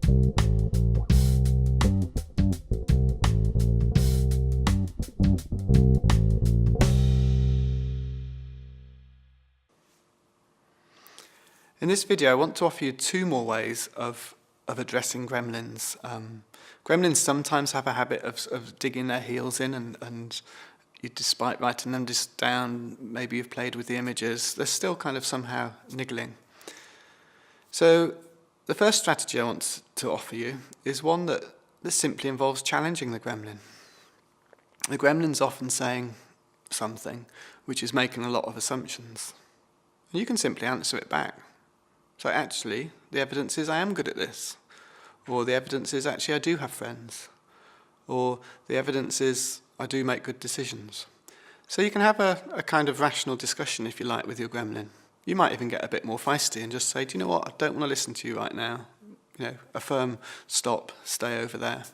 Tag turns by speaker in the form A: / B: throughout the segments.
A: In this video, I want to offer you two more ways of addressing gremlins. Gremlins sometimes have a habit of digging their heels in, and despite writing them just down, maybe you've played with the images, they're still kind of somehow niggling. So the first strategy I want to offer you is one that simply involves challenging the gremlin. The gremlin's often saying something which is making a lot of assumptions. You can simply answer it back. So actually, the evidence is I am good at this. Or the evidence is actually I do have friends. Or the evidence is I do make good decisions. So you can have a kind of rational discussion, if you like, with your gremlin. You might even get a bit more feisty and just say, do you know what, I don't want to listen to you right now. A firm stop, stay over there.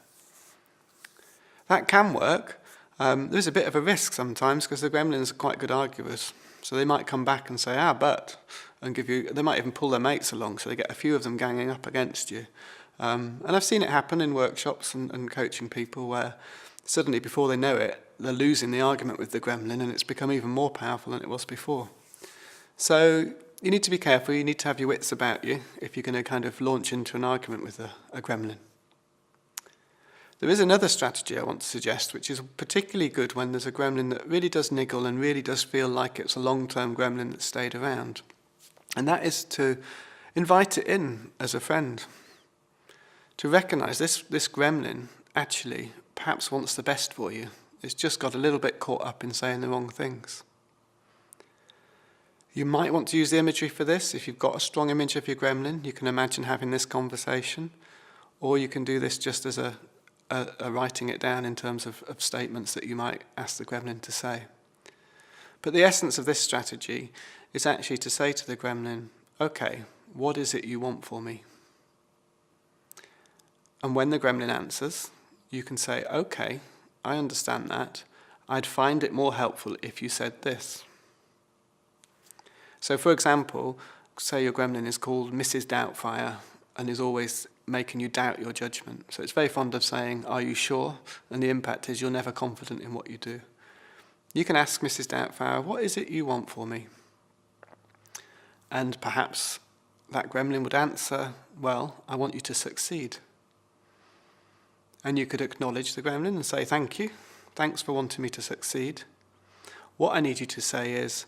A: That can work. There's a bit of a risk sometimes because the gremlins are quite good arguers. So they might come back and say, but, and they might even pull their mates along, so they get a few of them ganging up against you. And I've seen it happen in workshops and coaching people where suddenly, before they know it, they're losing the argument with the gremlin and it's become even more powerful than it was before. So you need to be careful, you need to have your wits about you if you're going to kind of launch into an argument with a gremlin. There is another strategy I want to suggest, which is particularly good when there's a gremlin that really does niggle and really does feel like it's a long-term gremlin that stayed around. And that is to invite it in as a friend. To recognise this gremlin actually perhaps wants the best for you. It's just got a little bit caught up in saying the wrong things. You might want to use the imagery for this. If you've got a strong image of your gremlin, you can imagine having this conversation. Or you can do this just as a writing it down in terms of statements that you might ask the gremlin to say. But the essence of this strategy is actually to say to the gremlin, okay, what is it you want for me? And when the gremlin answers, you can say, okay, I understand that. I'd find it more helpful if you said this. So for example, say your gremlin is called Mrs. Doubtfire and is always making you doubt your judgment. So it's very fond of saying, are you sure? And the impact is you're never confident in what you do. You can ask Mrs. Doubtfire, what is it you want for me? And perhaps that gremlin would answer, well, I want you to succeed. And you could acknowledge the gremlin and say, thank you. Thanks for wanting me to succeed. What I need you to say is,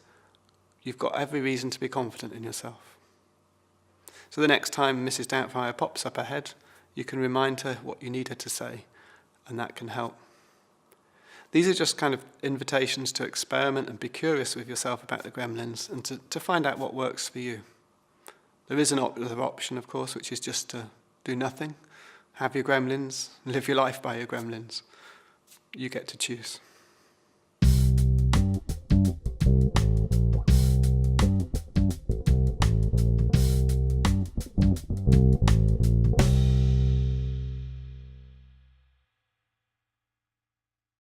A: you've got every reason to be confident in yourself. So the next time Mrs. Doubtfire pops up ahead, you can remind her what you need her to say, and that can help. These are just kind of invitations to experiment and be curious with yourself about the gremlins and to find out what works for you. There is another option, of course, which is just to do nothing, have your gremlins, live your life by your gremlins. You get to choose.